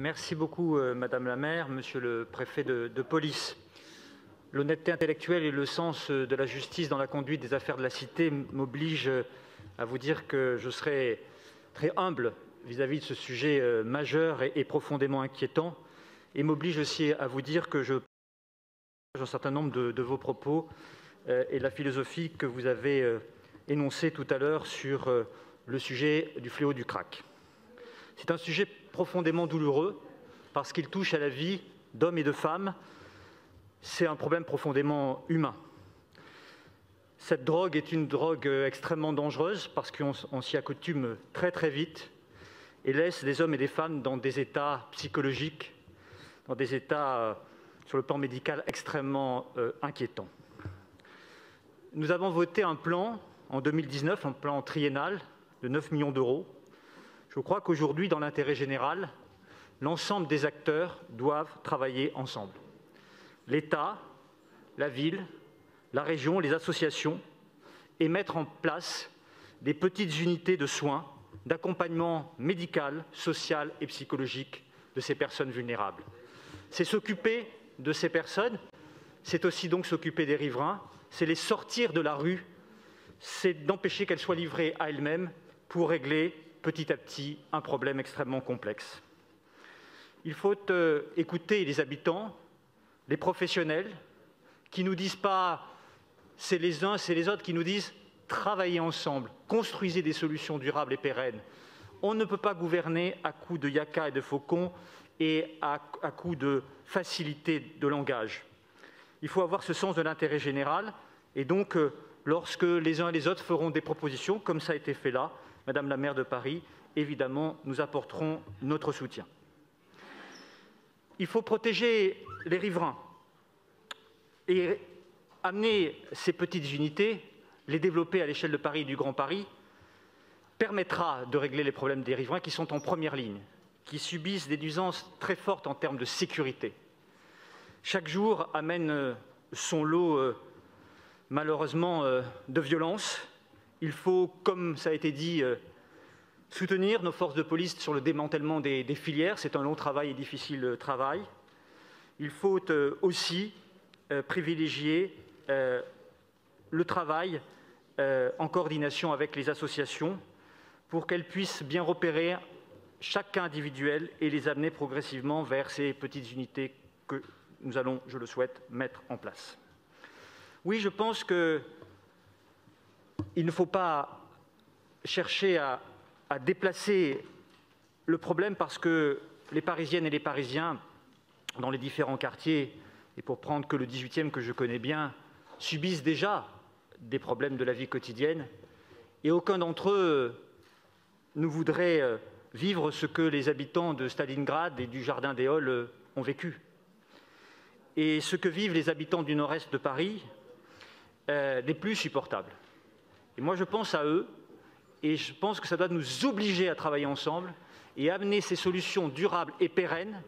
Merci beaucoup, Madame la maire, Monsieur le préfet de police. L'honnêteté intellectuelle et le sens de la justice dans la conduite des affaires de la cité m'obligent à vous dire que je serai très humble vis-à-vis de ce sujet majeur et profondément inquiétant, et m'oblige aussi à vous dire que je partage un certain nombre de vos propos et la philosophie que vous avez énoncée tout à l'heure sur le sujet du fléau du crack. C'est un sujet profondément douloureux parce qu'il touche à la vie d'hommes et de femmes. C'est un problème profondément humain. Cette drogue est une drogue extrêmement dangereuse parce qu'on s'y accoutume très très vite et laisse des hommes et des femmes dans des états psychologiques, dans des états sur le plan médical extrêmement inquiétants. Nous avons voté un plan en 2019, un plan triennal de 9 millions d'euros. Je crois qu'aujourd'hui, dans l'intérêt général, l'ensemble des acteurs doivent travailler ensemble. L'État, la ville, la région, les associations, et mettre en place des petites unités de soins, d'accompagnement médical, social et psychologique de ces personnes vulnérables. C'est s'occuper de ces personnes, c'est aussi donc s'occuper des riverains, c'est les sortir de la rue, c'est d'empêcher qu'elles soient livrées à elles-mêmes pour régler petit à petit un problème extrêmement complexe. Il faut écouter les habitants, les professionnels, qui ne nous disent pas c'est les uns, c'est les autres, qui nous disent travaillez ensemble, construisez des solutions durables et pérennes. On ne peut pas gouverner à coups de yaka et de faucons et à coups de facilité de langage. Il faut avoir ce sens de l'intérêt général et donc lorsque les uns et les autres feront des propositions, comme ça a été fait là, Madame la maire de Paris, évidemment, nous apporterons notre soutien. Il faut protéger les riverains et amener ces petites unités, les développer à l'échelle de Paris et du Grand Paris, permettra de régler les problèmes des riverains qui sont en première ligne, qui subissent des nuisances très fortes en termes de sécurité. Chaque jour amène son lot, malheureusement, de violence. Il faut, comme ça a été dit, soutenir nos forces de police sur le démantèlement des filières. C'est un long travail et difficile travail. Il faut aussi privilégier le travail en coordination avec les associations pour qu'elles puissent bien repérer chaque cas individuel et les amener progressivement vers ces petites unités que nous allons, je le souhaite, mettre en place. Oui, je pense qu'il ne faut pas chercher à déplacer le problème parce que les Parisiennes et les Parisiens, dans les différents quartiers, et pour prendre que le 18e que je connais bien, subissent déjà des problèmes de la vie quotidienne, et aucun d'entre eux ne voudrait vivre ce que les habitants de Stalingrad et du Jardin des Halles ont vécu. Et ce que vivent les habitants du nord-est de Paris n'est plus supportable. Et moi, je pense à eux, et je pense que ça doit nous obliger à travailler ensemble et amener ces solutions durables et pérennes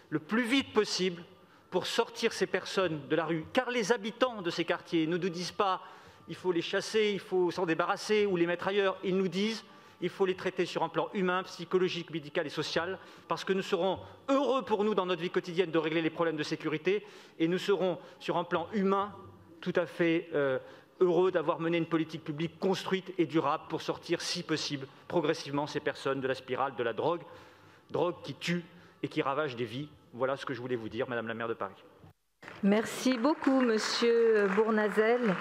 le plus vite possible pour sortir ces personnes de la rue. Car les habitants de ces quartiers ne nous disent pas « il faut les chasser, il faut s'en débarrasser ou les mettre ailleurs ». Ils nous disent « il faut les traiter sur un plan humain, psychologique, médical et social » parce que nous serons heureux pour nous dans notre vie quotidienne de régler les problèmes de sécurité et nous serons sur un plan humain tout à fait heureux d'avoir mené une politique publique construite et durable pour sortir, si possible, progressivement ces personnes de la spirale de la drogue qui tue et qui ravage des vies. Voilà ce que je voulais vous dire, Madame la maire de Paris. Merci beaucoup, Monsieur Bournazel.